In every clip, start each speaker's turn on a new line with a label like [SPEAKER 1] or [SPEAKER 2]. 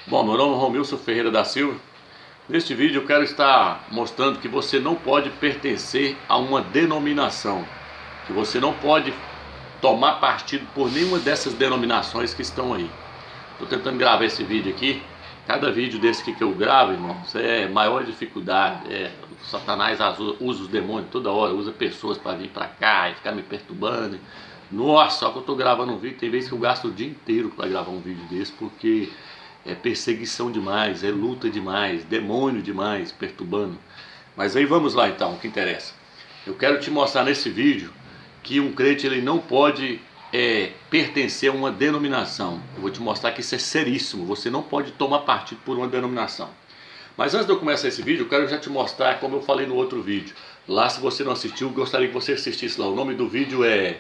[SPEAKER 1] Bom, meu nome é Romilson Ferreira da Silva. Neste vídeo eu quero estar mostrando que você não pode pertencer a uma denominação, que você não pode tomar partido por nenhuma dessas denominações que estão aí. Estou tentando gravar esse vídeo aqui. Cada vídeo desse que eu gravo, irmão, isso é maior dificuldade. O Satanás usa os demônios toda hora, usa pessoas para vir para cá e ficar me perturbando. Nossa, só que eu estou gravando um vídeo, tem vezes que eu gasto o dia inteiro para gravar um vídeo desse, porque é perseguição demais, é luta demais, demônio demais perturbando. Mas aí vamos lá então, o que interessa. Eu quero te mostrar nesse vídeo que um crente ele não pode pertencer a uma denominação. Eu vou te mostrar que isso é seríssimo. Você não pode tomar partido por uma denominação. Mas antes de eu começar esse vídeo, eu quero já te mostrar como eu falei no outro vídeo. Lá, se você não assistiu, eu gostaria que você assistisse lá. O nome do vídeo é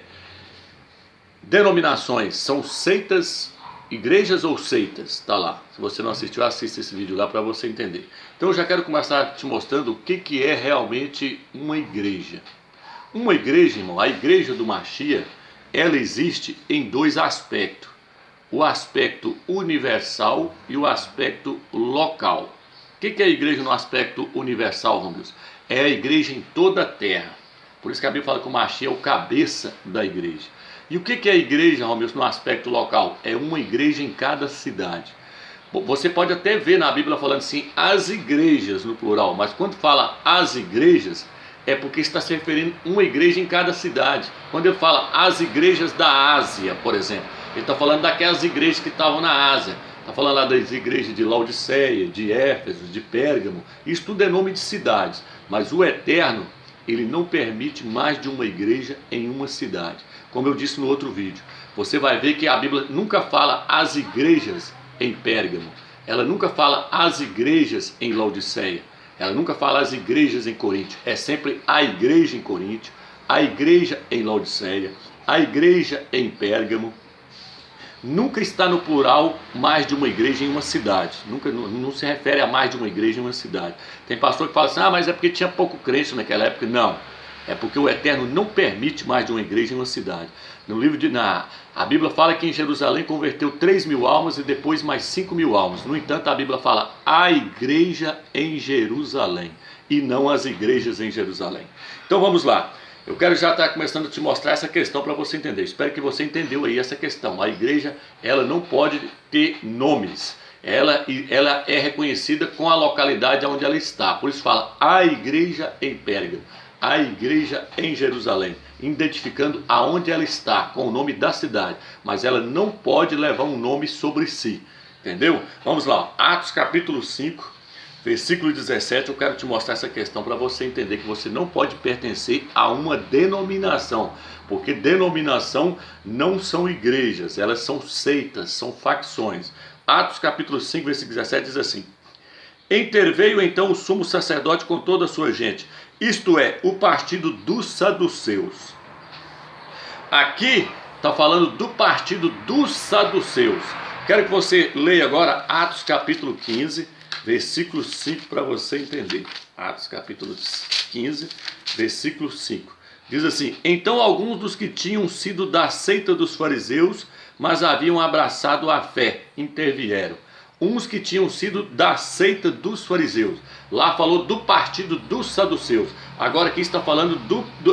[SPEAKER 1] Denominações, são seitas, igrejas ou seitas? Tá lá. Se você não assistiu, assista esse vídeo lá para você entender. Então eu já quero começar te mostrando o que é realmente uma igreja. Uma igreja, irmão, a igreja do Mashiach, ela existe em dois aspectos. O aspecto universal e o aspecto local. O que é a igreja no aspecto universal, Romilson? É a igreja em toda a terra. Por isso que a Bíblia fala que o Mashiach é o cabeça da igreja. E o que é a igreja, Romilson, no aspecto local? É uma igreja em cada cidade. Você pode até ver na Bíblia falando assim, as igrejas no plural, mas quando fala as igrejas, é porque está se referindo a uma igreja em cada cidade. Quando ele fala as igrejas da Ásia, por exemplo, ele está falando daquelas igrejas que estavam na Ásia. Está falando lá das igrejas de Laodiceia, de Éfeso, de Pérgamo. Isso tudo é nome de cidades. Mas o Eterno, ele não permite mais de uma igreja em uma cidade. Como eu disse no outro vídeo, você vai ver que a Bíblia nunca fala as igrejas em Pérgamo. Ela nunca fala as igrejas em Laodiceia. Ela nunca fala as igrejas em Corinto. É sempre a igreja em Corinto, a igreja em Laodiceia, a igreja em Pérgamo. Nunca está no plural mais de uma igreja em uma cidade. Nunca, não se refere a mais de uma igreja em uma cidade. Tem pastor que fala assim, mas é porque tinha pouco crente naquela época. Não, é porque o Eterno não permite mais de uma igreja em uma cidade. No livro a Bíblia fala que em Jerusalém converteu 3.000 almas e depois mais 5.000 almas. No entanto, a Bíblia fala a igreja em Jerusalém e não as igrejas em Jerusalém. Então vamos lá. Eu quero já estar começando a te mostrar essa questão para você entender. Espero que você entendeu aí essa questão. A igreja, ela não pode ter nomes. Ela é reconhecida com a localidade onde ela está. Por isso fala a igreja em Pérgamo, a igreja em Jerusalém, identificando aonde ela está, com o nome da cidade. Mas ela não pode levar um nome sobre si. Entendeu? Vamos lá. Atos capítulo 5. Versículo 17, eu quero te mostrar essa questão para você entender que você não pode pertencer a uma denominação, porque denominação não são igrejas, elas são seitas, são facções. Atos capítulo 5, versículo 17 diz assim: interveio então o sumo sacerdote com toda a sua gente, isto é, o partido dos saduceus. Aqui está falando do partido dos saduceus. Quero que você leia agora Atos capítulo 15, versículo 5 para você entender. Atos capítulo 15, versículo 5. Diz assim: então alguns dos que tinham sido da seita dos fariseus, mas haviam abraçado a fé, intervieram. Uns que tinham sido da seita dos fariseus. Lá falou do partido dos saduceus. Agora aqui está falando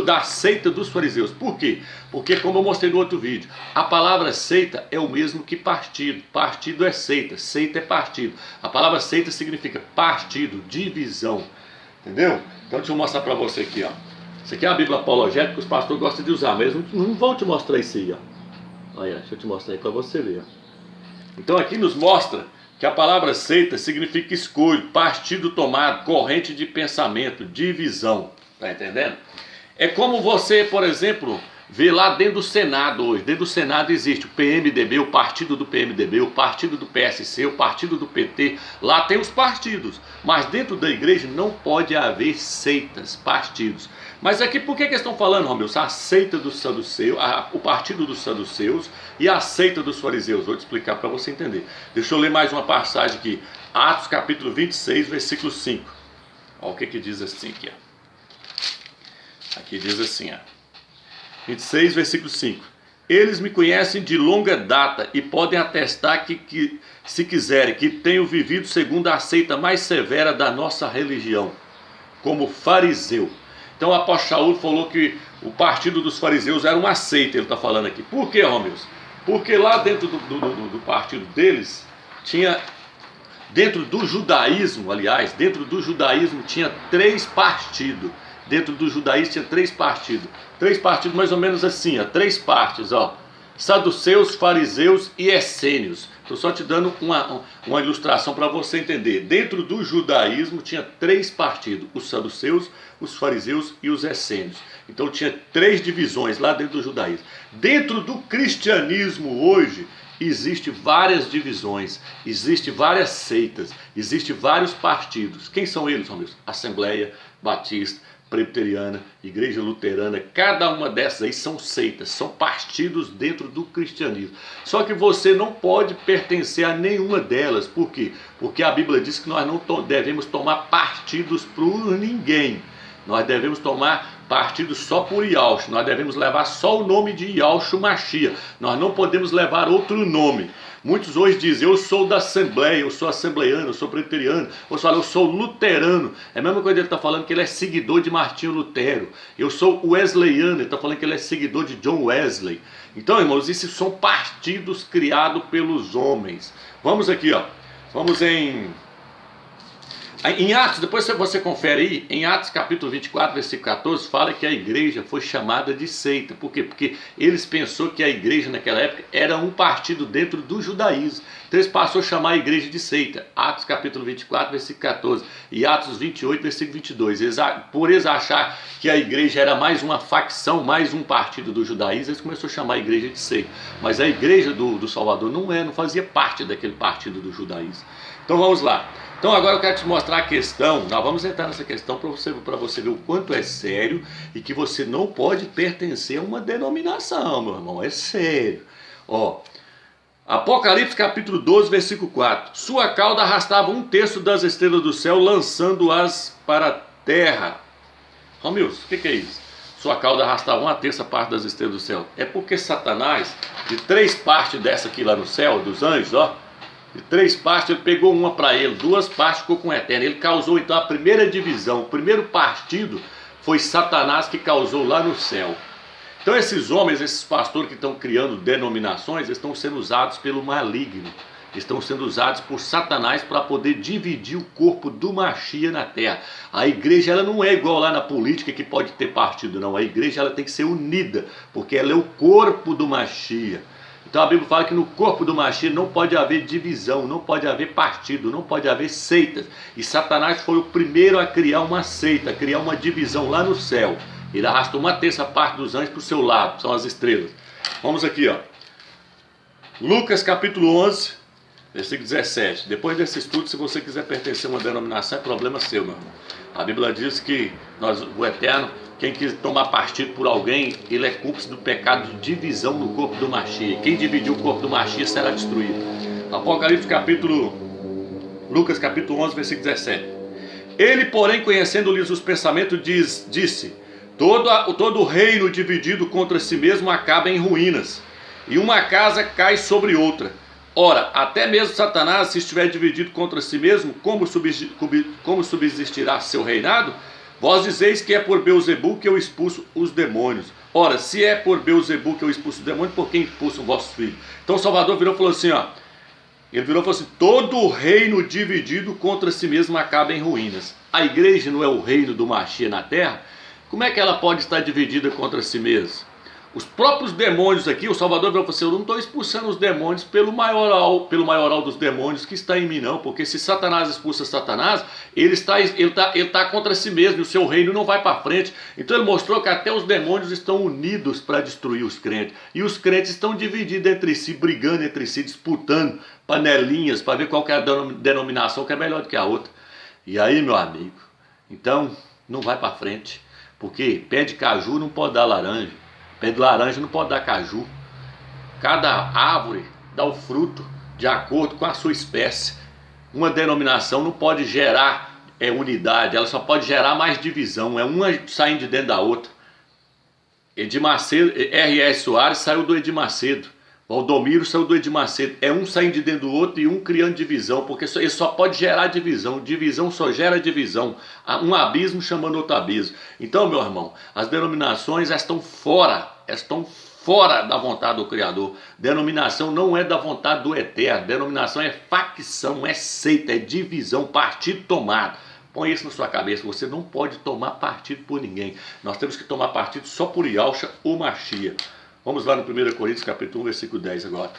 [SPEAKER 1] da seita dos fariseus. Por quê? Porque, como eu mostrei no outro vídeo, a palavra seita é o mesmo que partido. Partido é seita, seita é partido. A palavra seita significa partido, divisão. Entendeu? Então deixa eu mostrar para você aqui, ó. Isso aqui é a Bíblia apologética que os pastores gostam de usar, mas não vão te mostrar isso aí, ó. Olha, deixa eu te mostrar aí para você ver, ó. Então aqui nos mostra que a palavra seita significa escolho, partido tomado, corrente de pensamento, divisão. Tá entendendo? É como você, por exemplo, vê lá dentro do Senado hoje. Dentro do Senado existe o PMDB, o partido do PMDB, o partido do PSC, o partido do PT. Lá tem os partidos. Mas dentro da igreja não pode haver seitas, partidos. Mas aqui por que estão falando, Romilson? A seita dos saduceus, o partido dos saduceus e a seita dos fariseus. Vou te explicar para você entender. Deixa eu ler mais uma passagem aqui. Atos capítulo 26, versículo 5. Olha o que diz assim aqui, ó. Aqui diz assim, ó. 26, versículo 5. Eles me conhecem de longa data e podem atestar que se quiserem, que tenho vivido segundo a seita mais severa da nossa religião, como fariseu. Então o apóstolo Shaul falou que o partido dos fariseus era uma seita, ele está falando aqui. Por que, Romeus? Porque lá dentro do partido deles, tinha, dentro do judaísmo, aliás, dentro do judaísmo tinha 3 partidos. Dentro do judaísmo tinha 3 partidos. 3 partidos mais ou menos assim, ó, 3 partes, ó. Saduceus, fariseus e essênios. Estou só te dando uma ilustração para você entender. Dentro do judaísmo tinha 3 partidos: os saduceus, os fariseus e os essênios. Então tinha 3 divisões lá dentro do judaísmo. Dentro do cristianismo hoje existe várias divisões, existe várias seitas, existe vários partidos. Quem são eles, Romeu? Assembleia Batista, Presbiteriana, Igreja Luterana, cada uma dessas aí são seitas, são partidos dentro do cristianismo. Só que você não pode pertencer a nenhuma delas. Por quê? Porque a Bíblia diz que nós não devemos tomar partidos por ninguém. Nós devemos tomar partido só por Yahshua. Nós devemos levar só o nome de Yahshua Mashiach. Nós não podemos levar outro nome. Muitos hoje dizem: eu sou da Assembleia, eu sou assembleiano, eu sou presbiteriano. Outros falam: eu sou luterano. É a mesma coisa que ele está falando que ele é seguidor de Martinho Lutero. Eu sou wesleyano, ele está falando que ele é seguidor de John Wesley. Então, irmãos, esses são partidos criados pelos homens. Vamos aqui, ó. Vamos em Atos, depois você confere aí, em Atos capítulo 24, versículo 14, fala que a igreja foi chamada de seita. Por quê? Porque eles pensaram que a igreja naquela época era um partido dentro do judaísmo. Então eles passaram a chamar a igreja de seita. Atos capítulo 24, versículo 14 e Atos 28, versículo 22. Por eles achar que a igreja era mais uma facção, mais um partido do judaísmo, eles começaram a chamar a igreja de seita. Mas a igreja do Salvador não fazia parte daquele partido do judaísmo. Então vamos lá. Então agora eu quero te mostrar a questão, nós vamos entrar nessa questão para você ver o quanto é sério e que você não pode pertencer a uma denominação, meu irmão, é sério. Ó, Apocalipse capítulo 12, versículo 4. Sua cauda arrastava 1/3 das estrelas do céu, lançando-as para a terra. Romilson, o que é isso? Sua cauda arrastava 1/3 parte das estrelas do céu. É porque Satanás, de 3 partes dessa aqui lá no céu, dos anjos, ó, de 3 partes, ele pegou uma para ele, 2 partes ficou com o Eterno. Ele causou então a primeira divisão. O primeiro partido foi Satanás que causou lá no céu. Então esses homens, esses pastores que estão criando denominações, estão sendo usados pelo maligno. Estão sendo usados por Satanás para poder dividir o corpo do Mashiach na terra. A igreja ela não é igual lá na política que pode ter partido, não. A igreja ela tem que ser unida, porque ela é o corpo do Mashiach. Então a Bíblia fala que no corpo do Mashiach não pode haver divisão, não pode haver partido, não pode haver seitas. E Satanás foi o primeiro a criar uma seita, a criar uma divisão lá no céu. Ele arrastou 1/3 parte dos anjos para o seu lado, são as estrelas. Vamos aqui, ó. Lucas capítulo 11, versículo 17. Depois desse estudo, se você quiser pertencer a uma denominação, é problema seu, meu irmão. A Bíblia diz que o Eterno, quem quis tomar partido por alguém, ele é cúmplice do pecado de divisão no corpo do Mashiach. Quem dividir o corpo do Mashiach será destruído. Lucas capítulo 11, versículo 17. Ele, porém, conhecendo-lhes os pensamentos, disse: todo reino dividido contra si mesmo acaba em ruínas, e uma casa cai sobre outra. Ora, até mesmo Satanás, se estiver dividido contra si mesmo, como subsistirá seu reinado? Vós dizeis que é por Beelzebul que eu expulso os demônios. Ora, se é por Beelzebul que eu expulso os demônios, por quem expulsam vossos filhos? Então o Salvador virou e falou assim, ó. Ele virou e falou assim: todo reino dividido contra si mesmo acaba em ruínas. A igreja não é o reino do Mashiach na terra? Como é que ela pode estar dividida contra si mesma? Os próprios demônios aqui, o Salvador virou e falou assim: eu não estou expulsando os demônios pelo maioral dos demônios que está em mim, não. Porque se Satanás expulsa Satanás, ele está contra si mesmo, e o seu reino não vai para frente. Então ele mostrou que até os demônios estão unidos para destruir os crentes. E os crentes estão divididos entre si, brigando entre si, disputando panelinhas para ver qual que é a denominação que é melhor do que a outra. E aí, meu amigo, então não vai para frente. Porque pé de caju não pode dar laranja. Pé de laranja não pode dar caju. Cada árvore dá o fruto de acordo com a sua espécie. Uma denominação não pode gerar unidade, ela só pode gerar mais divisão. É uma saindo de dentro da outra. Edir Macedo, R.S. Soares saiu do Edir Macedo. Valdomiro saiu do Edir Macedo. É um saindo de dentro do outro e um criando divisão, porque ele só pode gerar divisão. Divisão só gera divisão. Um abismo chamando outro abismo. Então, meu irmão, as denominações estão fora da vontade do Criador. Denominação não é da vontade do Eterno. Denominação é facção, é seita, é divisão, partido tomado. Põe isso na sua cabeça, você não pode tomar partido por ninguém. Nós temos que tomar partido só por Yahushua ou Mashiach. Vamos lá no 1 Coríntios capítulo 1, versículo 10 agora.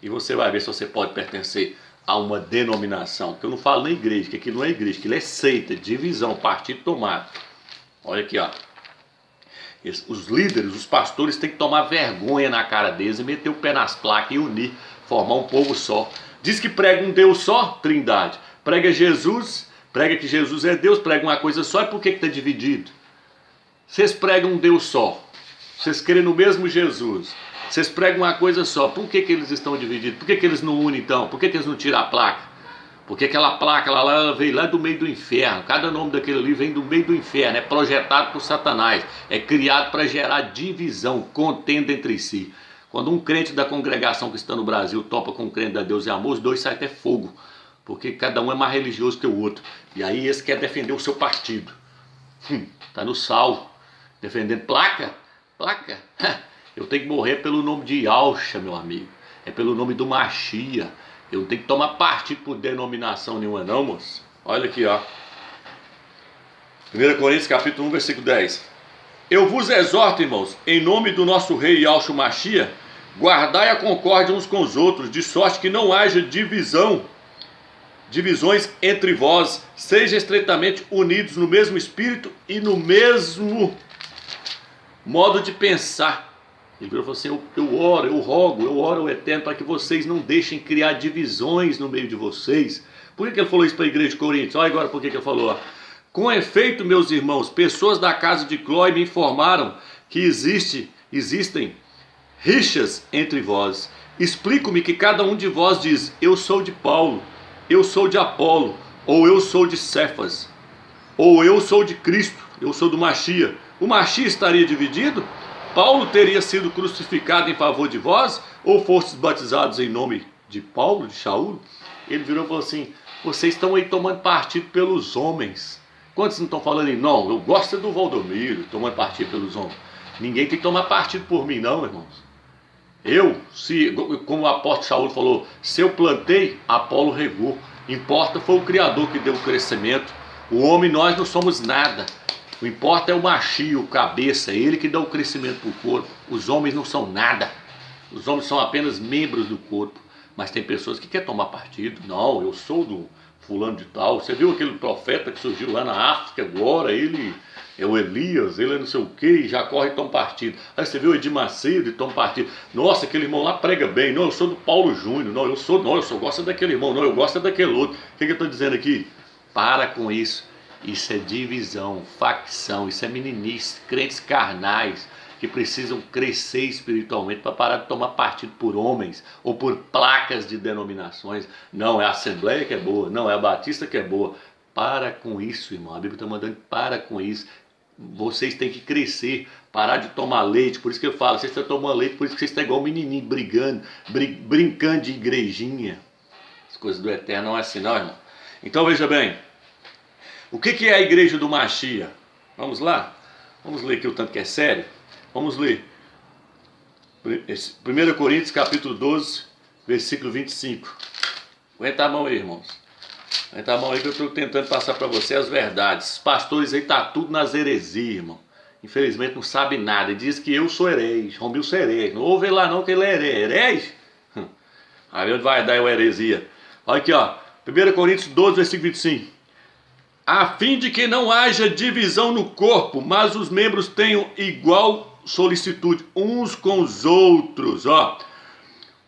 [SPEAKER 1] E você vai ver se você pode pertencer a uma denominação. Que eu não falo nem igreja, que aquilo não é igreja, aquilo é seita, divisão, partido tomado. Olha aqui, ó. Os líderes, os pastores têm que tomar vergonha na cara deles e meter o pé nas placas e unir, formar um povo só. Diz que prega um Deus só, Trindade. Prega Jesus, prega que Jesus é Deus, prega uma coisa só, e por que está dividido? Vocês pregam um Deus só. Vocês creem no mesmo Jesus. Vocês pregam uma coisa só. Por que eles estão divididos? Por que eles não unem então? Por que eles não tiram a placa? Porque aquela placa lá ela veio lá do meio do inferno. Cada nome daquele ali vem do meio do inferno. É projetado por Satanás. É criado para gerar divisão, contenda entre si. Quando um crente da congregação que está no Brasil topa com um crente da Deus e Amor, os dois saem até fogo. Porque cada um é mais religioso que o outro. E aí esse quer defender o seu partido. Está no sal. Defendendo placa? Placa? Eu tenho que morrer pelo nome de Yahushua, meu amigo. É pelo nome do Mashiach. Eu não tenho que tomar partido por denominação nenhuma não, moço. Olha aqui, ó. 1 Coríntios capítulo 1, versículo 10. Eu vos exorto, irmãos, em nome do nosso rei Yahushua Mashiach, guardai a concórdia uns com os outros, de sorte que não haja divisões entre vós, sejam estreitamente unidos no mesmo espírito e no mesmo modo de pensar. Ele falou assim, eu oro, eu rogo, eu oro ao Eterno para que vocês não deixem criar divisões no meio de vocês. Por que ele falou isso para a igreja de Coríntios? Olha agora por que ele falou. Com efeito, meus irmãos, pessoas da casa de Clói me informaram que existem rixas entre vós. Explico-me que cada um de vós diz, eu sou de Paulo, eu sou de Apolo, ou eu sou de Cefas, ou eu sou de Cristo, eu sou do Mashiach. O Mashiach estaria dividido? Paulo teria sido crucificado em favor de vós? Ou fostes batizados em nome de Paulo, de Shaul? Ele virou e falou assim, vocês estão aí tomando partido pelos homens. Quantos não estão falando em não? Eu gosto do Valdomiro, tomando partido pelos homens. Ninguém tem que tomar partido por mim não, irmãos. Como o apóstolo Shaul falou, se eu plantei, Apolo regou. Importa foi o Criador que deu o crescimento. O homem, nós não somos nada. O importa é o Mashiach, o cabeça, é ele que dá o crescimento para o corpo. Os homens não são nada. Os homens são apenas membros do corpo. Mas tem pessoas que querem tomar partido. Não, eu sou do fulano de tal. Você viu aquele profeta que surgiu lá na África agora? Ele é o Elias, ele é não sei o que, e já corre e toma partido. Aí você viu o Edir Macedo e toma partido. Nossa, aquele irmão lá prega bem. Não, eu sou do Paulo Júnior. Não, eu só gosto daquele irmão. Não, eu gosto daquele outro. O que eu estou dizendo aqui? Para com isso. Isso é divisão, facção, isso é meninice, crentes carnais que precisam crescer espiritualmente para parar de tomar partido por homens ou por placas de denominações. Não, é a Assembleia que é boa, não, é a Batista que é boa. Para com isso, irmão, a Bíblia está mandando para com isso. Vocês têm que crescer, parar de tomar leite, por isso que eu falo, vocês estão tomando leite, por isso que vocês estão igual um menininho brigando, brincando de igrejinha. As coisas do Eterno não é assim não, irmão. Então veja bem. O que é a igreja do Mashiach? Vamos lá? Vamos ler aqui o tanto que é sério. Vamos ler. 1 Coríntios capítulo 12, versículo 25. Aguenta a mão aí, irmãos. Aguenta a mão aí que eu estou tentando passar para você as verdades. Os pastores aí tá tudo nas heresias, irmão. Infelizmente não sabe nada. Ele diz que eu sou herege. Romil sou herege. Não ouve lá não que ele é herege. Aí onde vai dar a heresia? Olha aqui, ó. 1 Coríntios 12, versículo 25. A fim de que não haja divisão no corpo, mas os membros tenham igual solicitude uns com os outros. Ó.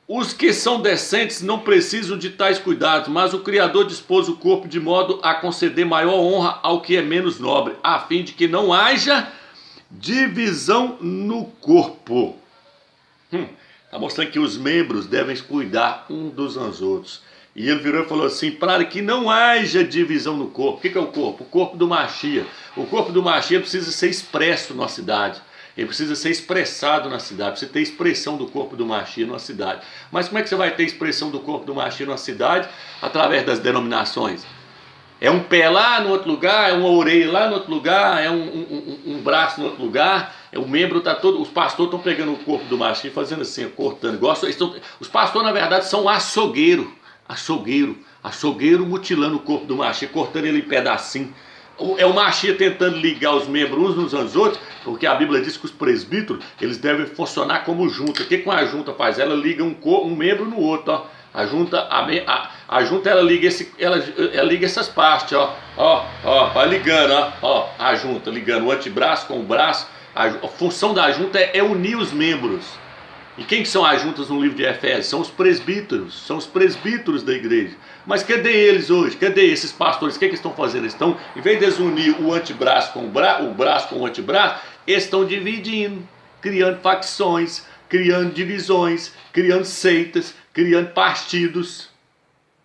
[SPEAKER 1] Os que são decentes não precisam de tais cuidados, mas o Criador dispôs o corpo de modo a conceder maior honra ao que é menos nobre, a fim de que não haja divisão no corpo. Está mostrando que os membros devem cuidar uns dos outros. E ele virou e falou assim, para que não haja divisão no corpo. O que é o corpo? O corpo do Mashiach. O corpo do Mashiach precisa ser expresso na cidade. Ele precisa ser expressado na cidade, precisa ter expressão do corpo do Mashiach numa cidade. Mas como é que você vai ter expressão do corpo do Mashiach numa cidade? Através das denominações. É um pé lá no outro lugar, é uma orelha lá no outro lugar, é um braço no outro lugar, o membro está todo. Os pastores estão pegando o corpo do Mashiach e fazendo assim, cortando. Os pastores, na verdade, são açougueiro mutilando o corpo do Mashiach, cortando ele em pedacinho. É o Mashiach tentando ligar os membros uns nos outros, porque a Bíblia diz que os presbíteros eles devem funcionar como junta. O que a junta faz? Ela liga um membro no outro, ó. A junta ela liga essas partes, vai ligando, a junta ligando o antebraço com o braço. A função da junta é unir os membros. E quem são as juntas no livro de Efésios? São os presbíteros da igreja. Mas cadê eles hoje? Cadê esses pastores? O que eles estão fazendo? Eles estão, em vez de eles unir o antebraço com o braço com o antebraço, eles estão dividindo, criando facções, criando divisões, criando seitas, criando partidos.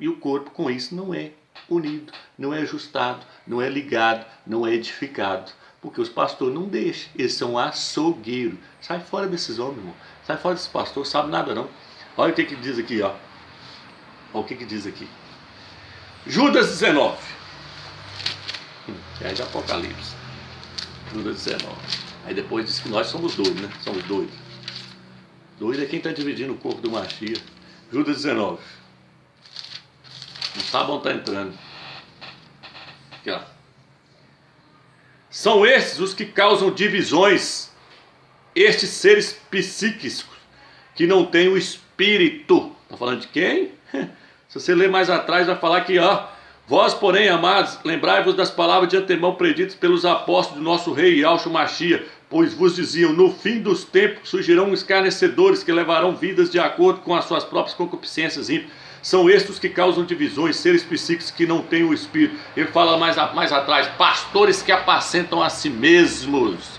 [SPEAKER 1] E o corpo com isso não é unido, não é ajustado, não é ligado, não é edificado. Porque os pastores não deixam, eles são açougueiros. Sai fora desses homens, irmão. Sai fora desses pastores, sabe nada não. Olha o que diz aqui, ó. Olha o que diz aqui. Judas 19. É de Apocalipse. Judas 19. Aí depois diz que nós somos doidos, né? Somos doidos. Doido é quem está dividindo o corpo do Mashiach. Judas 19. Não sabe onde está entrando. Aqui, ó. São estes os que causam divisões, estes seres psíquicos que não têm o espírito. Está falando de quem? Se você ler mais atrás, vai falar que, vós, porém, amados, lembrai-vos das palavras de antemão preditas pelos apóstolos do nosso rei Yahshua Mashiach, pois vos diziam, no fim dos tempos surgirão escarnecedores que levarão vidas de acordo com as suas próprias concupiscências ímpias. São estes que causam divisões, seres psíquicos que não têm o espírito. Ele fala mais atrás, pastores que apacentam a si mesmos.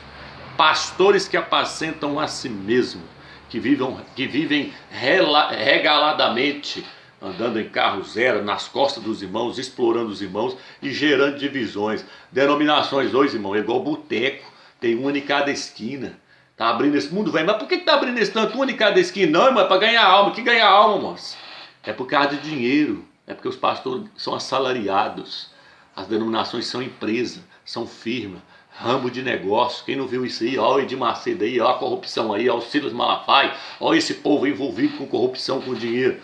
[SPEAKER 1] Pastores que apacentam a si mesmos, que vivem regaladamente, andando em carro zero, nas costas dos irmãos, explorando os irmãos e gerando divisões. Denominações hoje, irmão, é igual boteco, tem uma em cada esquina. Está abrindo esse mundo, velho. Mas por que está abrindo esse tanto, uma em cada esquina? Não, irmão, é para ganhar alma. Que ganhar alma, moço? É por causa de dinheiro, é porque os pastores são assalariados, as denominações são empresa, são firma, ramo de negócio. Quem não viu isso aí, olha o Edir Macedo aí, olha a corrupção aí, olha o Silas Malafaia, olha esse povo envolvido com corrupção, com dinheiro.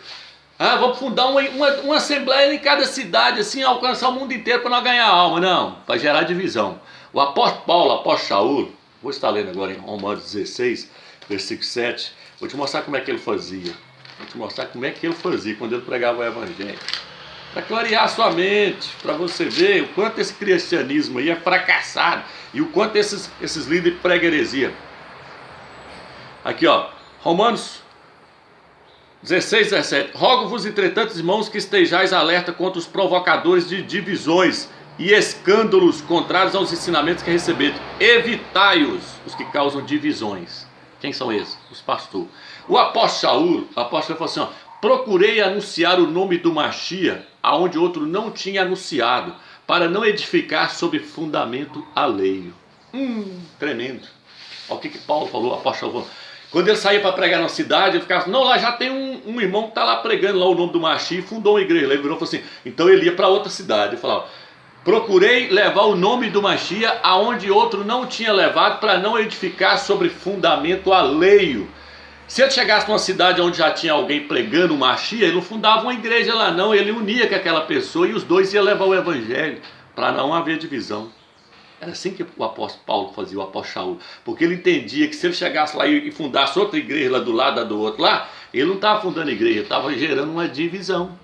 [SPEAKER 1] Vamos fundar uma assembleia em cada cidade, assim, alcançar o mundo inteiro para nós ganhar alma. Não, para gerar divisão. O apóstolo Paulo, o apóstolo Shaul, vou estar lendo agora em Romanos 16, versículo 7, vou te mostrar como é que ele fazia. Vou te mostrar como é que ele fazia quando ele pregava o evangelho. Para clarear a sua mente, para você ver o quanto esse cristianismo aí é fracassado e o quanto esses líderes pregam heresia. Aqui, ó, Romanos 16, 17. Rogo-vos, entretanto, irmãos, que estejais alerta contra os provocadores de divisões e escândalos contrários aos ensinamentos que receberam. Evitai-os, os que causam divisões. Quem são esses? Os pastores. O apóstolo Shaul, falou assim, procurei anunciar o nome do Mashiach, aonde outro não tinha anunciado, para não edificar sobre fundamento alheio. Tremendo. Olha o que Paulo falou, o apóstolo falou. Quando ele saía para pregar na cidade, ele ficava assim, não, lá já tem um irmão que está lá pregando lá o nome do Mashiach e fundou uma igreja. Ele virou e falou assim, então ele ia para outra cidade. Ele falava, procurei levar o nome do Mashiach aonde outro não tinha levado, para não edificar sobre fundamento alheio. Se ele chegasse numa cidade onde já tinha alguém pregando o Mashiach, ele não fundava uma igreja lá não, ele unia com aquela pessoa e os dois iam levar o evangelho, para não haver divisão. Era assim que o apóstolo Paulo fazia, o apóstolo Shaul, porque ele entendia que se ele chegasse lá e fundasse outra igreja lá do lado do outro lá, ele não estava fundando igreja, ele estava gerando uma divisão.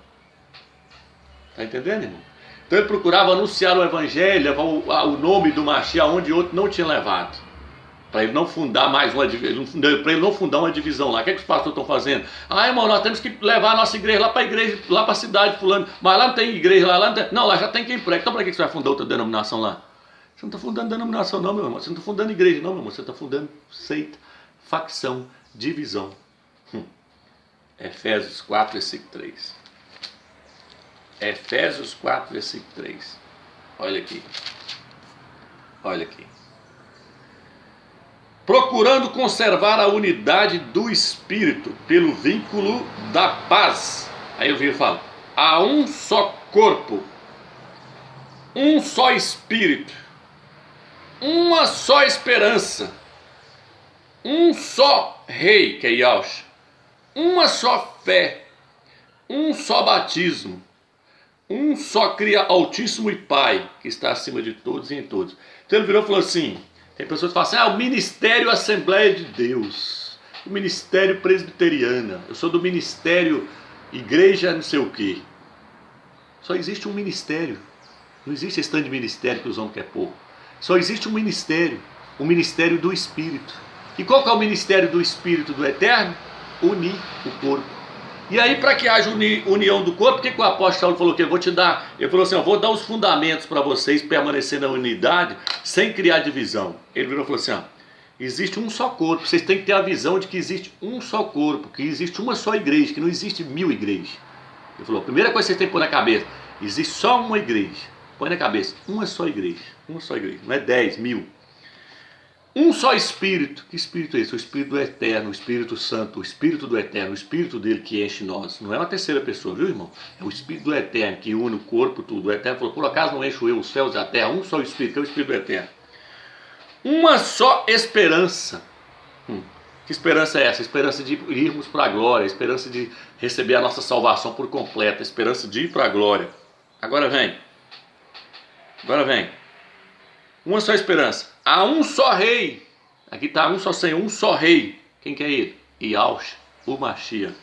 [SPEAKER 1] Está entendendo, irmão? Então ele procurava anunciar o evangelho, levar o nome do Mashiach onde outro não tinha levado. Para ele não fundar mais uma divisão, para ele não fundar uma divisão lá. O que os pastores estão fazendo? Irmão, nós temos que levar a nossa igreja lá para a igreja, lá para a cidade fulano. Mas lá não tem igreja, lá não tem. Não, lá já tem quem prega. Então para que você vai fundar outra denominação lá? Você não está fundando denominação não, meu irmão. Você não está fundando igreja não, meu irmão. Você está fundando seita, facção, divisão. Efésios 4, versículo 3. Efésios 4, versículo 3. Olha aqui. Olha aqui. procurando conservar a unidade do Espírito pelo vínculo da paz. Aí eu viro e falo, há um só corpo, um só Espírito, uma só esperança, um só Rei, que é Yahushua, uma só fé, um só batismo, um só Altíssimo e Pai, que está acima de todos e em todos. Então ele virou e falou assim, tem pessoas que falam assim, o Ministério Assembleia de Deus, o Ministério Presbiteriana, eu sou do Ministério Igreja não sei o quê. Só existe um ministério, não existe esse tanto de ministério que os homens querem pôr. Só existe um ministério, o ministério do Espírito. E qual que é o ministério do Espírito do Eterno? Unir o corpo. E aí, para que haja união do corpo, o que o apóstolo Paulo falou? Que eu vou te dar, ele falou assim, eu vou dar os fundamentos para vocês permanecer na unidade, sem criar divisão. Ele virou e falou assim, existe um só corpo, vocês têm que ter a visão de que existe um só corpo, que existe uma só igreja, que não existe 1000 igrejas. Ele falou, a primeira coisa que vocês têm que pôr na cabeça, existe só uma igreja. Põe na cabeça, uma só igreja, não é 10, 1000. Um só Espírito. Que Espírito é esse? O Espírito do Eterno, o Espírito Santo, o Espírito do Eterno, o Espírito dele que enche nós. Não é uma terceira pessoa, viu, irmão? É o Espírito do Eterno que une o corpo, tudo. O Eterno falou, por acaso não encho eu os céus e a terra? Um só Espírito, que é o Espírito do Eterno. Uma só esperança. Que esperança é essa? A esperança de irmos para a glória, a esperança de receber a nossa salvação por completo, a esperança de ir para a glória. Agora vem. Uma só esperança. Há um só Rei. Aqui está um só Senhor, um só Rei. Quem que é ele? Yahushua, o Mashiach.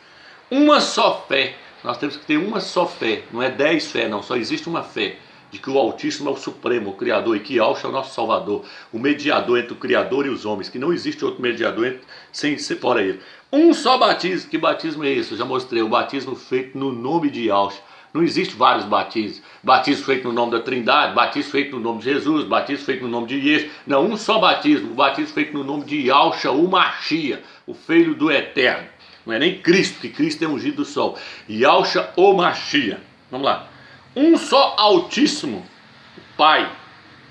[SPEAKER 1] Uma só fé. Nós temos que ter uma só fé. Não é 10 fé, não. Só existe uma fé. De que o Altíssimo é o Supremo, o Criador. E que Yahushua é o nosso Salvador. O mediador entre o Criador e os homens. Que não existe outro mediador sem ser fora ele. Um só batismo. Que batismo é esse? Eu já mostrei. O batismo feito no nome de Yahushua. Não existe vários batismos. Batismo feito no nome da Trindade, batismo feito no nome de Jesus, batismo feito no nome de Yeshua. Não, um só batismo. O batismo feito no nome de Yahushua, o Mashiach, o Filho do Eterno. Não é nem Cristo, que Cristo é ungido do sol. Yahushua, o Mashiach. Vamos lá. Um só Altíssimo, o Pai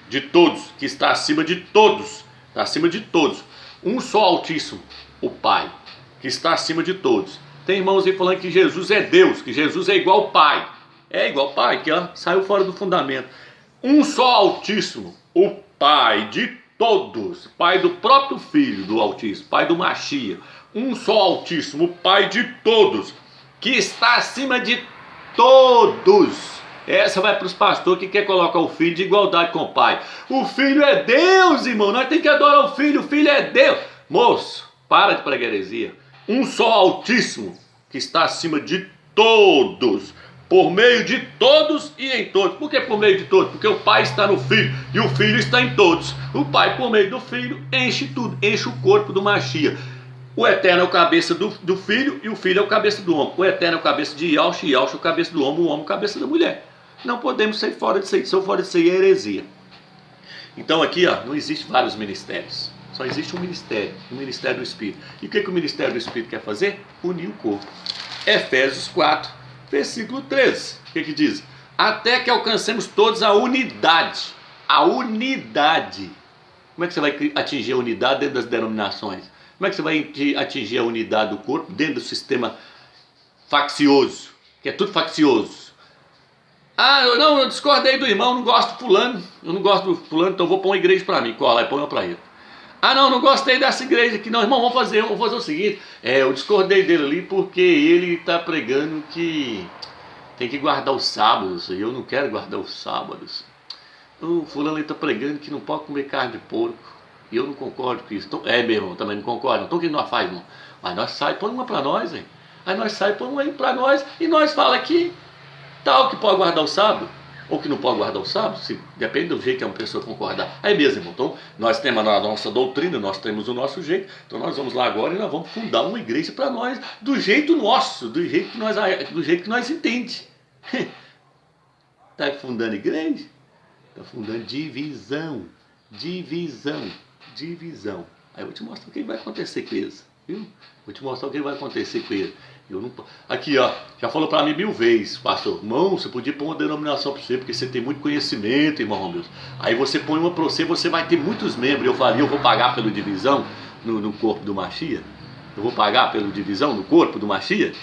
[SPEAKER 1] de todos, que está acima de todos. Está acima de todos. Um só Altíssimo, o Pai, que está acima de todos. Tem irmãos aí falando que Jesus é Deus, que Jesus é igual ao Pai. É igual ao Pai, que saiu fora do fundamento. Um só Altíssimo, o Pai de todos, Pai do próprio Filho do Altíssimo, Pai do Mashiach. Um só Altíssimo, o Pai de todos, que está acima de todos. Essa vai para os pastores que quer colocar o Filho de igualdade com o Pai. O Filho é Deus, irmão, nós temos que adorar o Filho é Deus. Moço, para de pregar heresia. Um só Altíssimo, que está acima de todos, por meio de todos e em todos. Por que por meio de todos? Porque o Pai está no Filho e o Filho está em todos. O Pai, por meio do Filho, enche tudo, enche o corpo do Mashiach. O Eterno é o cabeça do Filho e o Filho é o cabeça do homem. O Eterno é o cabeça de Yahushua e Yahushua é o cabeça do homem, o homem é o cabeça da mulher. Não podemos sair fora disso aí. Se eu fora disso aí é heresia. Então aqui não existe vários ministérios. Só existe um ministério, o ministério do Espírito. E o que o ministério do Espírito quer fazer? Unir o corpo. Efésios 4, versículo 13. O que diz? Até que alcancemos todos a unidade. A unidade. Como é que você vai atingir a unidade dentro das denominações? Como é que você vai atingir a unidade do corpo dentro do sistema faccioso? Que é tudo faccioso. Eu discordei do irmão, não gosto do fulano. Eu não gosto do fulano, então vou pôr uma igreja para mim. Cola e põe uma para ele. Não gostei dessa igreja aqui. Não, irmão, vamos fazer o seguinte. Eu discordei dele ali porque ele está pregando que tem que guardar os sábados. E eu não quero guardar os sábados. O fulano está pregando que não pode comer carne de porco. E eu não concordo com isso. Então, meu irmão, também não concordo. Então o que nós faz, irmão? Mas nós sai, põe uma para nós, hein? Aí nós sai, põe uma aí para nós. E nós fala que tal que pode guardar o sábado. Ou que não pode guardar o sábado, depende do jeito que uma pessoa concordar. Aí mesmo, irmão, então nós temos a nossa doutrina, nós temos o nosso jeito, então nós vamos lá agora e nós vamos fundar uma igreja para nós, do jeito nosso, do jeito que nós entendemos. Está fundando igreja? Está fundando divisão. Aí eu vou te mostrar o que vai acontecer com eles, viu? Vou te mostrar o que vai acontecer com eles. Aqui, já falou para mim 1000 vezes, pastor, irmão, você podia pôr uma denominação para você, porque você tem muito conhecimento, irmão Deus. Aí você põe uma para você vai ter muitos membros. Eu falei, eu vou pagar pela divisão. no corpo do Mashiach? Eu vou pagar pela divisão no corpo do Mashiach?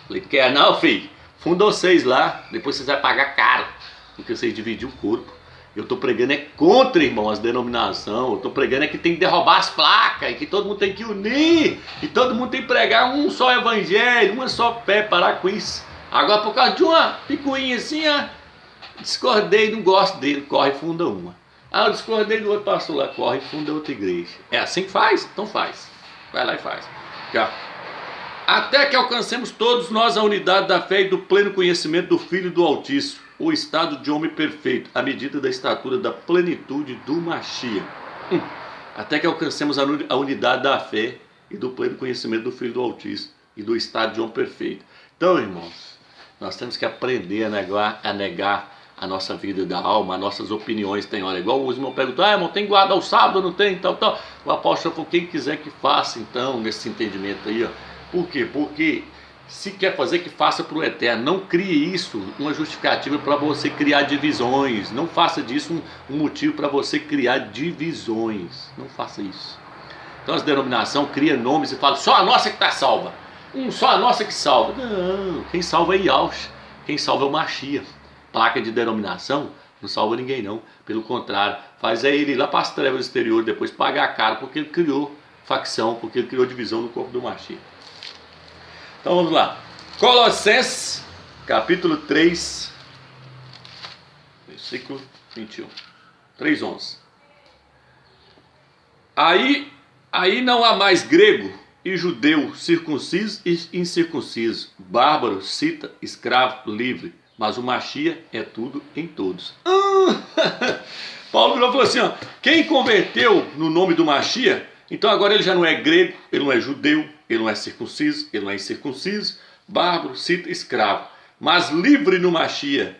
[SPEAKER 1] Falei, quer não, filho? Funda vocês lá, depois vocês vão pagar caro, porque vocês dividiram o corpo. Eu estou pregando é contra, irmão, as denominações. Eu estou pregando é que tem que derrubar as placas, e que todo mundo tem que unir, e todo mundo tem que pregar um só evangelho, uma só fé, parar com isso. Agora, por causa de uma picuinha assim, discordei, não gosto dele, corre e funda uma. Eu discordei do outro pastor lá, corre e funda outra igreja. É assim que faz? Então faz. Vai lá e faz. Aqui, até que alcancemos todos nós a unidade da fé e do pleno conhecimento do Filho do Altíssimo, o estado de homem perfeito, à medida da estatura da plenitude do Mashiach. Até que alcancemos a unidade da fé e do pleno conhecimento do Filho do Altíssimo e do estado de homem perfeito. Então, irmãos, nós temos que aprender a negar a nossa vida da alma, as nossas opiniões. Tem hora, igual o irmão perguntou, irmão, tem guarda ao sábado, não tem, tal. O apóstolo falou, quem quiser que faça, então, nesse entendimento aí, Por quê? Porque se quer fazer, que faça para o eterno. Não crie isso uma justificativa para você criar divisões. Não faça disso um motivo para você criar divisões. Não faça isso. Então as denominações criam nomes e falam, só a nossa que está salva. Só a nossa que salva. Não, quem salva é Yahshua. Quem salva é o Mashiach. Placa de denominação não salva ninguém não. Pelo contrário, faz ele ir lá para as trevas exteriores, depois pagar caro, porque ele criou facção, porque ele criou divisão no corpo do Mashiach. Então vamos lá. Colossenses, capítulo 3, versículo 21. 3:11. Aí não há mais grego e judeu, circunciso e incircunciso, bárbaro, cita, escravo, livre, mas o Mashiach é tudo em todos. Paulo falou assim, quem converteu no nome do Mashiach, então agora ele já não é grego, ele não é judeu, ele não é circunciso, ele não é incircunciso, bárbaro, cita, escravo, mas livre no Mashiach.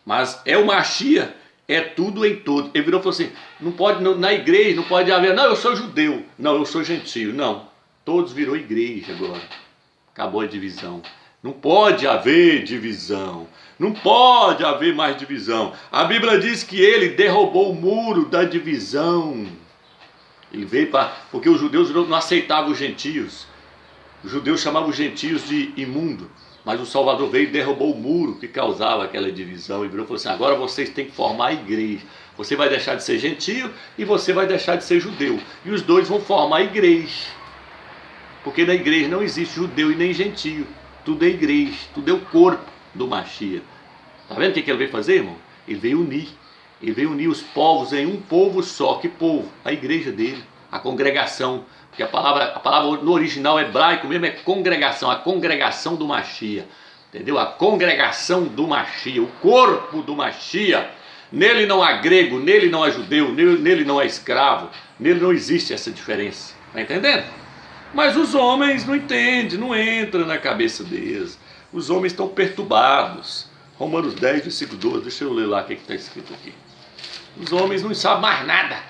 [SPEAKER 1] Mas é o Mashiach, é tudo em todo. Ele virou e falou assim, não pode, na igreja não pode haver, não, eu sou judeu, não, eu sou gentio, não. Todos virou igreja agora. Acabou a divisão. Não pode haver divisão. Não pode haver mais divisão. A Bíblia diz que ele derrubou o muro da divisão. Ele veio porque os judeus não aceitavam os gentios. Os judeus chamavam os gentios de imundo. Mas o Salvador veio e derrubou o muro que causava aquela divisão. E virou e falou assim, agora vocês têm que formar a igreja. Você vai deixar de ser gentio e você vai deixar de ser judeu. E os dois vão formar a igreja. Porque na igreja não existe judeu e nem gentio. Tudo é igreja, tudo é o corpo do Mashiach. Está vendo o que ele veio fazer, irmão? Ele veio unir. Ele veio unir os povos em um povo só. Que povo? A igreja dele, a congregação. Porque a palavra no original hebraico mesmo é congregação, a congregação do Mashiach. Entendeu? A congregação do Mashiach, o corpo do Mashiach. Nele não há grego, nele não há judeu, nele não há escravo. Nele não existe essa diferença. Está entendendo? Mas os homens não entendem, não entra na cabeça deles. Os homens estão perturbados. Romanos 10, versículo 12, deixa eu ler lá o que está escrito aqui. Os homens não sabem mais nada.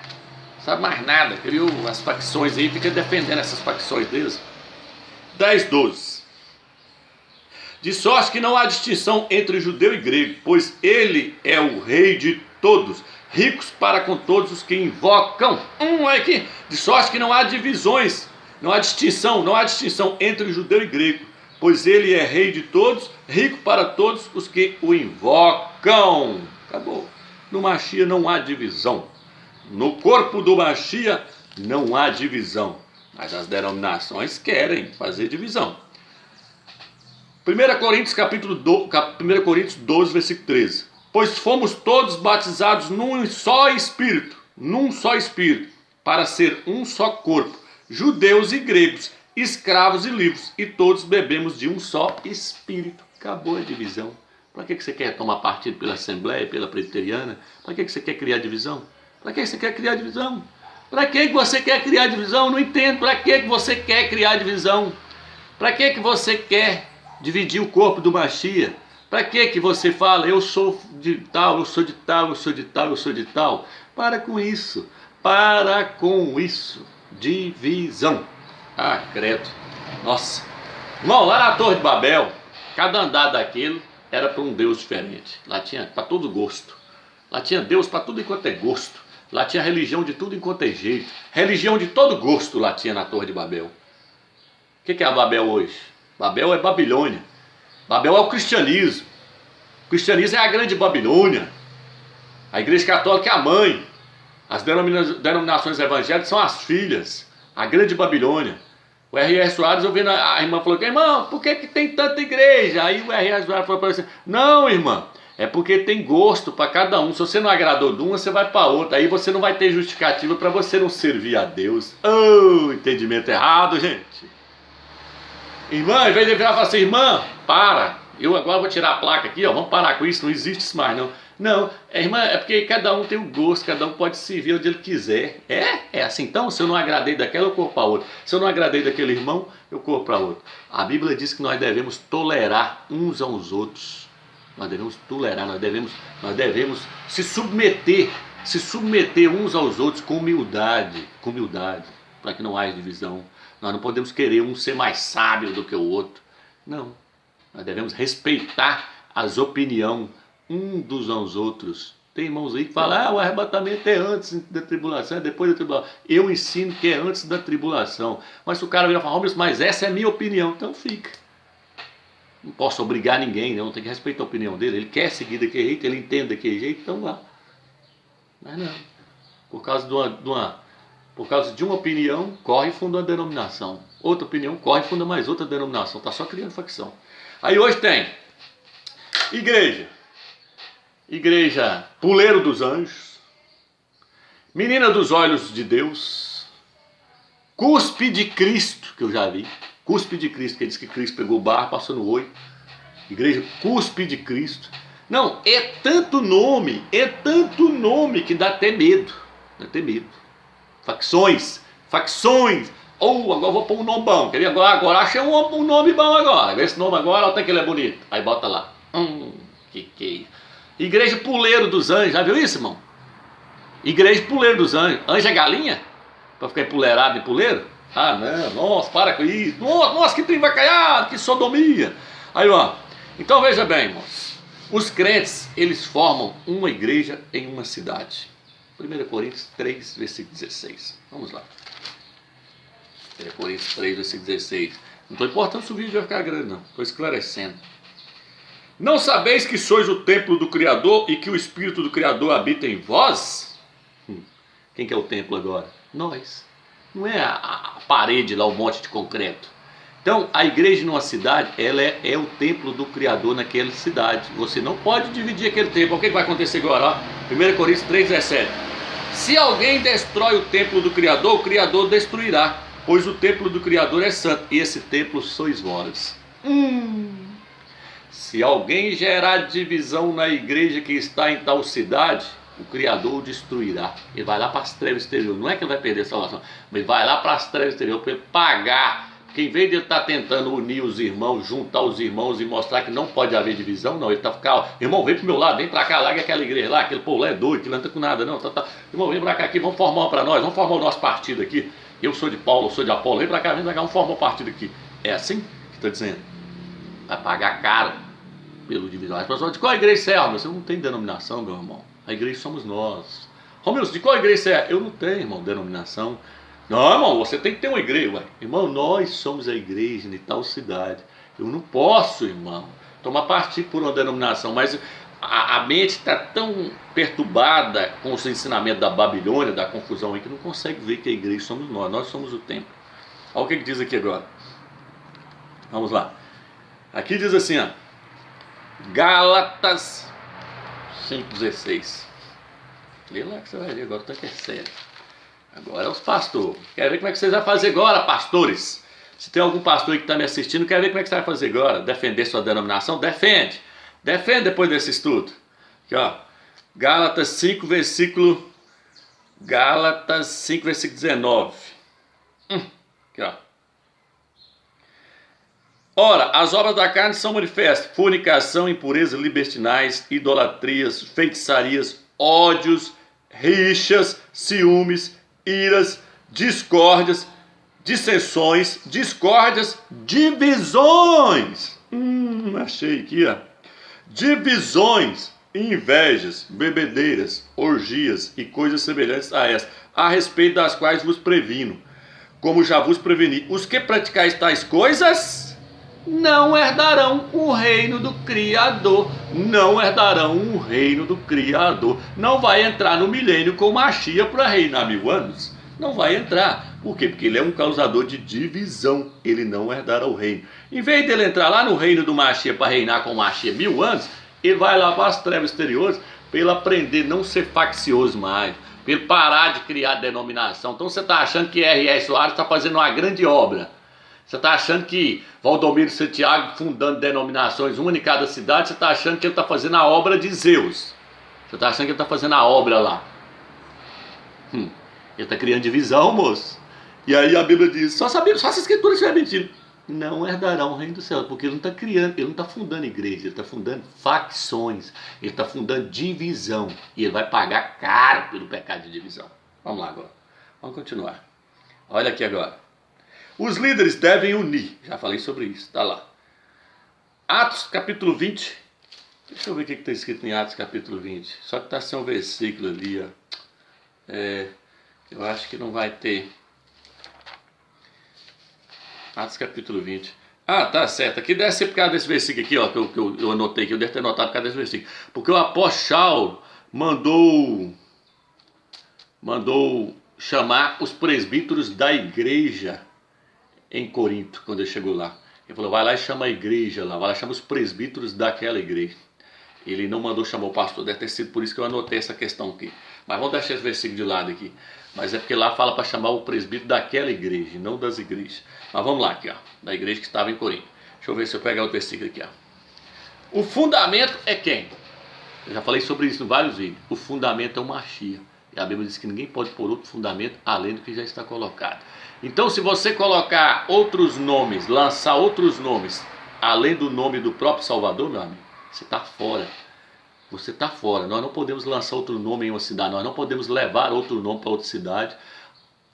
[SPEAKER 1] Sabe mais nada. Criou as facções aí, fica defendendo essas facções deles. 10, 12. De sorte que não há distinção entre judeu e grego, pois ele é o rei de todos, ricos para com todos os que invocam. Olha aqui. De sorte que não há divisões. Não há distinção entre judeu e grego, pois ele é rei de todos, rico para todos os que o invocam. Acabou. No Mashiach não há divisão. No corpo do Mashiach não há divisão. Mas as denominações querem fazer divisão. 1 Coríntios, 1 Coríntios 12, versículo 13. Pois fomos todos batizados num só Espírito, para ser um só corpo. Judeus e gregos, escravos e livres, e todos bebemos de um só Espírito. Acabou a divisão. Para que você quer tomar partido pela Assembleia, pela Presbiteriana? Para que você quer criar divisão? Para que você quer criar divisão? Para que você quer criar divisão? Não entendo. Para que você quer criar divisão? Para que você quer dividir o corpo do Mashiach? Para que você fala, eu sou de tal, eu sou de tal, eu sou de tal, eu sou de tal? Para com isso. Para com isso. Divisão. Credo. Nossa. Irmão, lá na Torre de Babel, cada andar daquilo era para um Deus diferente. Lá tinha para todo gosto. Lá tinha Deus para tudo enquanto é gosto. Lá tinha religião de tudo enquanto é jeito. Religião de todo gosto lá tinha na Torre de Babel. O que é a Babel hoje? Babel é Babilônia. Babel é o cristianismo. O cristianismo é a grande Babilônia. A Igreja Católica é a mãe. As denominações evangélicas são as filhas. A grande Babilônia. O R.R. Soares, ouvindo a irmã falou, irmão, por que tem tanta igreja? Aí o R.R. Soares falou para você, não, irmã, é porque tem gosto para cada um. Se você não agradou de uma, você vai para outra. Aí você não vai ter justificativa para você não servir a Deus. Oh, entendimento errado, gente. Irmã, em vez de virar e falar assim, irmã, para. Eu agora vou tirar a placa aqui, ó, vamos parar com isso, não existe isso mais não. Não, irmã, é porque cada um tem um gosto, cada um pode servir onde ele quiser. É assim, então, se eu não agradei daquela, eu corro para outra. Se eu não agradei daquele irmão, eu corro para outro. A Bíblia diz que nós devemos tolerar uns aos outros. Nós devemos tolerar, nós devemos se submeter uns aos outros com humildade, para que não haja divisão. Nós não podemos querer um ser mais sábio do que o outro. Não, nós devemos respeitar as opiniões um dos aos outros. Tem irmãos aí que falam, o arrebatamento é antes da tribulação, é depois da tribulação. Eu ensino que é antes da tribulação. Mas se o cara virar e falar, mas essa é a minha opinião, então fica. Não posso obrigar ninguém, não, tem que respeitar a opinião dele. Ele quer seguir daquele jeito, ele entende daquele jeito, então vá. Mas não. Por causa de uma opinião, corre e funda uma denominação. Outra opinião, corre e funda mais outra denominação. Está só criando facção. Aí hoje tem igreja Puleiro dos Anjos, Menina dos Olhos de Deus, Cuspe de Cristo, que eu já vi. Cuspe de Cristo, que diz que Cristo pegou o barro, passou no olho. Igreja Cuspe de Cristo. Não, é tanto nome que dá até medo. Dá até medo. Facções. Agora vou pôr um nome bom. Quer ver? Agora achei um nome bom agora. Esse nome agora, até que ele é bonito. Aí bota lá. Que é isso? Igreja Puleiro dos Anjos. Já viu isso, irmão? Igreja Puleiro dos Anjos. Anjo é galinha? Pra ficar empuleirado em puleiro? Ah, não, nossa, para com isso. Nossa, que trem vacaiado, que sodomia. Aí, ó. Então veja bem, irmãos. Os crentes, eles formam uma igreja em uma cidade. 1 Coríntios 3, versículo 16. Vamos lá. 1 Coríntios 3, versículo 16. Não estou importando se o vídeo vai ficar grande, não. Estou esclarecendo. Não sabeis que sois o templo do Criador e que o Espírito do Criador habita em vós? Quem que é o templo agora? Nós. Não é a parede lá, o monte de concreto. Então, a igreja numa cidade, ela é o templo do Criador naquela cidade. Você não pode dividir aquele templo. O que vai acontecer agora? Ó? 1 Coríntios 3,17. Se alguém destrói o templo do Criador, o Criador destruirá, pois o templo do Criador é santo, e esse templo sois vós. Se alguém gerar divisão na igreja que está em tal cidade, o Criador o destruirá. Ele vai lá para as trevas exteriores. Não é que ele vai perder a salvação, mas ele vai lá para as trevas exteriores para ele pagar. Porque em vez de ele estar tentando unir os irmãos, juntar os irmãos e mostrar que não pode haver divisão, não. Ele está ficando, irmão, vem para o meu lado, vem para cá, larga aquela igreja lá, aquele povo lá é doido, que não anda com nada, não. Irmão, vem para cá aqui, vamos formar uma para nós, vamos formar o nosso partido aqui. Eu sou de Paulo, eu sou de Apolo, vem para cá, vamos formar um partido aqui. É assim que está dizendo. Vai pagar caro pelo divisão. As pessoas dizem, qual igreja você é? Você não tem denominação, meu irmão. A igreja somos nós. Romeu, de qual igreja você é? Eu não tenho, irmão, denominação. Não, irmão, você tem que ter uma igreja. Ué. Irmão, nós somos a igreja de tal cidade. Eu não posso, irmão, tomar partido por uma denominação, mas a mente está tão perturbada com os ensinamentos da Babilônia, da confusão aí, que não consegue ver que a igreja somos nós somos o templo. Olha o que diz aqui agora. Vamos lá. Aqui diz assim, ó. Gálatas 5,16. Lê lá que você vai ver agora, o tanto é sério. Agora é os pastores. Quer ver como é que vocês vão fazer agora, pastores? Se tem algum pastor aí que está me assistindo, quer ver como é que você vai fazer agora? Defender sua denominação? Defende. Defende depois desse estudo. Aqui, ó. Gálatas 5, versículo 19. Aqui, ó. Ora, as obras da carne são manifestas: fornicação, impureza, libertinais, idolatrias, feitiçarias, ódios, rixas, ciúmes, iras, discórdias, dissensões, divisões. Achei aqui, ó. Divisões, invejas, bebedeiras, orgias e coisas semelhantes a essas, a respeito das quais vos previno, como já vos preveni. Os que praticais tais coisas não herdarão o reino do Criador. Não herdarão o reino do Criador. Não vai entrar no milênio com Mashiach para reinar 1000 anos. Não vai entrar. Por quê? Porque ele é um causador de divisão. Ele não herdará o reino. Em vez dele entrar lá no reino do Mashiach para reinar com Mashiach 1000 anos, ele vai lá para as trevas exteriores para ele aprender a não ser faccioso mais, para ele parar de criar denominação. Então você está achando que R.R. Soares está fazendo uma grande obra. Você está achando que Valdomiro Santiago fundando denominações, uma em cada cidade, você está achando que ele está fazendo a obra de Zeus. Você está achando que ele está fazendo a obra lá. Ele está criando divisão, moço. E aí a Bíblia diz, só essa escritura estiver mentindo. Não herdarão o reino do céu, porque ele não está criando, ele não está fundando igreja, ele está fundando facções, ele está fundando divisão. E ele vai pagar caro pelo pecado de divisão. Vamos lá agora. Vamos continuar. Olha aqui agora. Os líderes devem unir. Já falei sobre isso, está lá. Atos capítulo 20. Deixa eu ver o que está escrito em Atos capítulo 20. Só que está sem um versículo ali, ó. Eu acho que não vai ter. Atos capítulo 20. Ah, tá certo. Aqui deve ser por causa desse versículo aqui, ó, que eu anotei aqui. Eu devo ter anotado por causa desse versículo. Porque o apóstolo Saulo mandou chamar os presbíteros da igreja em Corinto, quando ele chegou lá. Ele falou, vai lá e chama a igreja lá, vai lá e chama os presbíteros daquela igreja. Ele não mandou chamar o pastor, deve ter sido por isso que eu anotei essa questão aqui. Mas vamos deixar esse versículo de lado aqui. Mas é porque lá fala para chamar o presbítero daquela igreja, não das igrejas. Mas vamos lá aqui, ó, da igreja que estava em Corinto. Deixa eu ver se eu pegar o versículo aqui, ó. O fundamento é quem? Eu já falei sobre isso em vários vídeos. O fundamento é o Mashiach. E a Bíblia diz que ninguém pode pôr outro fundamento além do que já está colocado. Então, se você colocar outros nomes, lançar outros nomes, além do nome do próprio Salvador, meu amigo, você está fora. Você está fora. Nós não podemos lançar outro nome em uma cidade. Nós não podemos levar outro nome para outra cidade,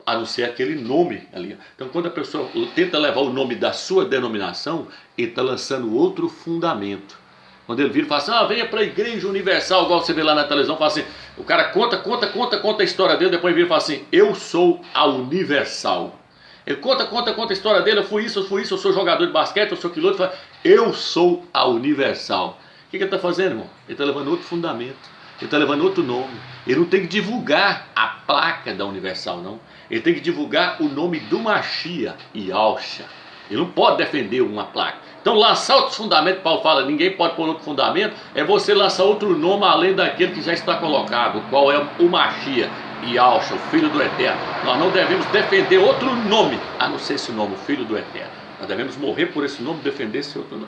[SPEAKER 1] a não ser aquele nome ali. Então, quando a pessoa tenta levar o nome da sua denominação, ele está lançando outro fundamento. Quando ele vira e fala assim, venha para a Igreja Universal, igual você vê lá na televisão, fala assim, o cara conta a história dele, depois vira e fala assim, eu sou a Universal. Ele conta a história dele, eu fui isso, eu sou jogador de basquete, eu sou piloto, fala, eu sou a Universal. O que ele está fazendo, irmão? Ele está levando outro fundamento, ele está levando outro nome. Ele não tem que divulgar a placa da Universal, não. Ele tem que divulgar o nome do Mashiach, Yahushua. Ele não pode defender uma placa. Então lançar outros fundamentos, Paulo fala, ninguém pode pôr outro fundamento, é você lançar outro nome além daquele que já está colocado, qual é o Mashiach, Yahushua, o Filho do Eterno. Nós não devemos defender outro nome, a não ser esse nome, o Filho do Eterno. Nós devemos morrer por esse nome, defender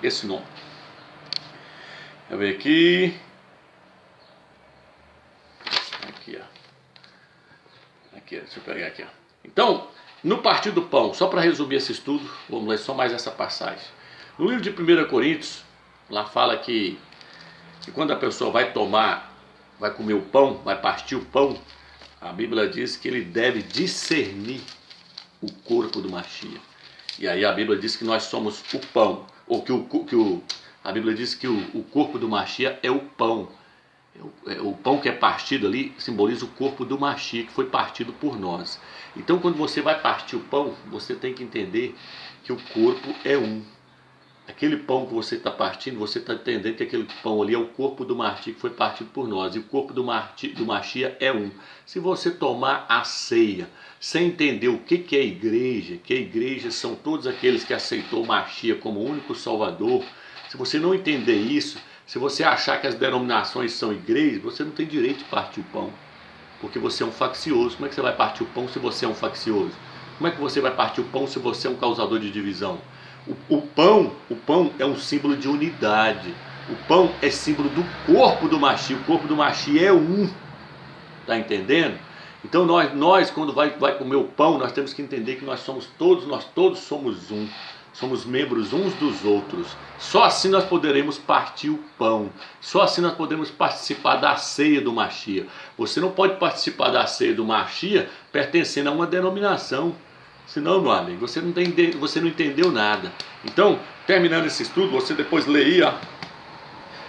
[SPEAKER 1] esse nome. Deixa eu ver aqui. Aqui, ó. Aqui, deixa eu pegar aqui, ó. Então, no partir do pão, só para resumir esse estudo, vamos ler só mais essa passagem. No livro de 1 Coríntios, lá fala que quando a pessoa vai comer o pão, vai partir o pão, a Bíblia diz que ele deve discernir o corpo do Mashiach. E aí a Bíblia diz que nós somos o pão, ou a Bíblia diz que o corpo do Mashiach é o pão. O pão que é partido ali simboliza o corpo do Mashiach, que foi partido por nós. Então quando você vai partir o pão, você tem que entender que o corpo é um. Aquele pão que você está partindo, você está entendendo que aquele pão ali é o corpo do Mashiach que foi partido por nós. E o corpo do Mashiach é um. Se você tomar a ceia sem entender o que é igreja, que a igreja são todos aqueles que aceitou o Mashiach como o único Salvador, se você não entender isso, se você achar que as denominações são igrejas, você não tem direito de partir o pão. Porque você é um faccioso. Como é que você vai partir o pão se você é um faccioso? Como é que você vai partir o pão se você é um causador de divisão? O pão é um símbolo de unidade. O pão é símbolo do corpo do Mashiach. O corpo do Mashiach é um. Está entendendo? Então nós quando vai comer o pão, nós temos que entender que nós todos somos um. Somos membros uns dos outros. Só assim nós poderemos partir o pão. Só assim nós podemos participar da ceia do Mashiach. Você não pode participar da ceia do Mashiach pertencendo a uma denominação. Senão, meu amigo, você não entendeu nada. Então, terminando esse estudo, você depois lê aí, ó,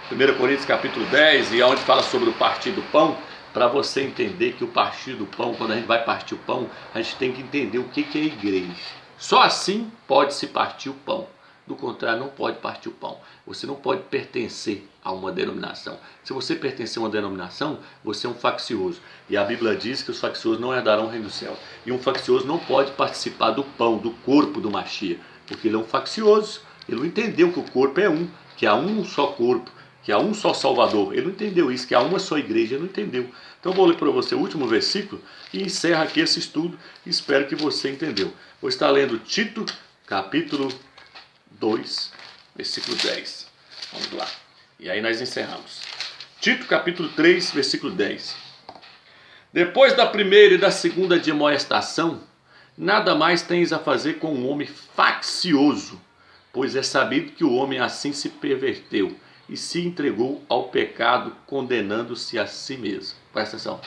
[SPEAKER 1] 1 Coríntios capítulo 10, e onde fala sobre o partir do pão, para você entender que o partir do pão, quando a gente vai partir o pão, a gente tem que entender o que é igreja. Só assim pode se partir o pão. Do contrário, não pode partir o pão. Você não pode pertencer a uma denominação. Se você pertencer a uma denominação, você é um faccioso. E a Bíblia diz que os facciosos não herdarão o reino do céu. E um faccioso não pode participar do pão, do corpo do Mashiach, porque ele é um faccioso. Ele não entendeu que o corpo é um, que há um só corpo, que há um só Salvador. Ele não entendeu isso, que há uma só igreja. Ele não entendeu. Então vou ler para você o último versículo e encerra aqui esse estudo. Espero que você entendeu. Vou estar lendo Tito, capítulo 2, versículo 10. Vamos lá. E aí nós encerramos. Tito capítulo 3, versículo 10. Depois da primeira e da segunda admoestação, nada mais tens a fazer com um homem faccioso, pois é sabido que o homem assim se perverteu e se entregou ao pecado, condenando-se a si mesmo. Presta atenção.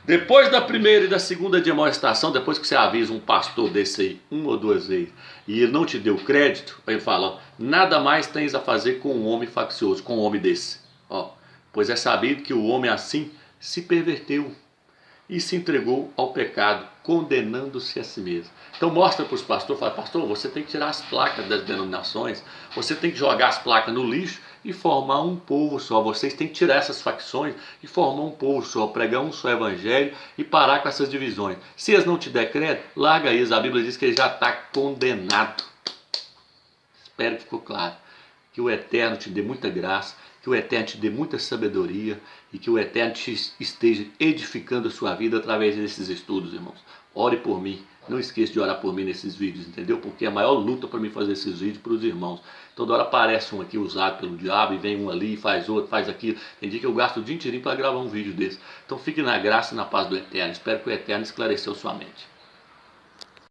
[SPEAKER 1] Depois da primeira e da segunda admoestação, depois que você avisa um pastor desse aí, uma ou duas vezes, e ele não te deu crédito, ele fala, ó, nada mais tens a fazer com um homem faccioso, com um homem desse. Ó, pois é sabido que o homem assim se perverteu e se entregou ao pecado, condenando-se a si mesmo. Então mostra para os pastores, fala, pastor, você tem que tirar as placas das denominações, você tem que jogar as placas no lixo e formar um povo só. Vocês têm que tirar essas facções e formar um povo só, pregar um só evangelho e parar com essas divisões. Se eles não te der crédito, larga eles. A Bíblia diz que ele já está condenado. Espero que ficou claro. Que o Eterno te dê muita graça, que o Eterno te dê muita sabedoria e que o Eterno te esteja edificando a sua vida através desses estudos, irmãos. Ore por mim. Não esqueça de orar por mim nesses vídeos, entendeu? Porque é a maior luta para mim fazer esses vídeos para os irmãos. Toda hora aparece um aqui usado pelo diabo e vem um ali, faz outro, faz aquilo. Tem dia que eu gasto o dia inteirinho para gravar um vídeo desse. Então fique na graça e na paz do Eterno. Espero que o Eterno esclareceu sua mente.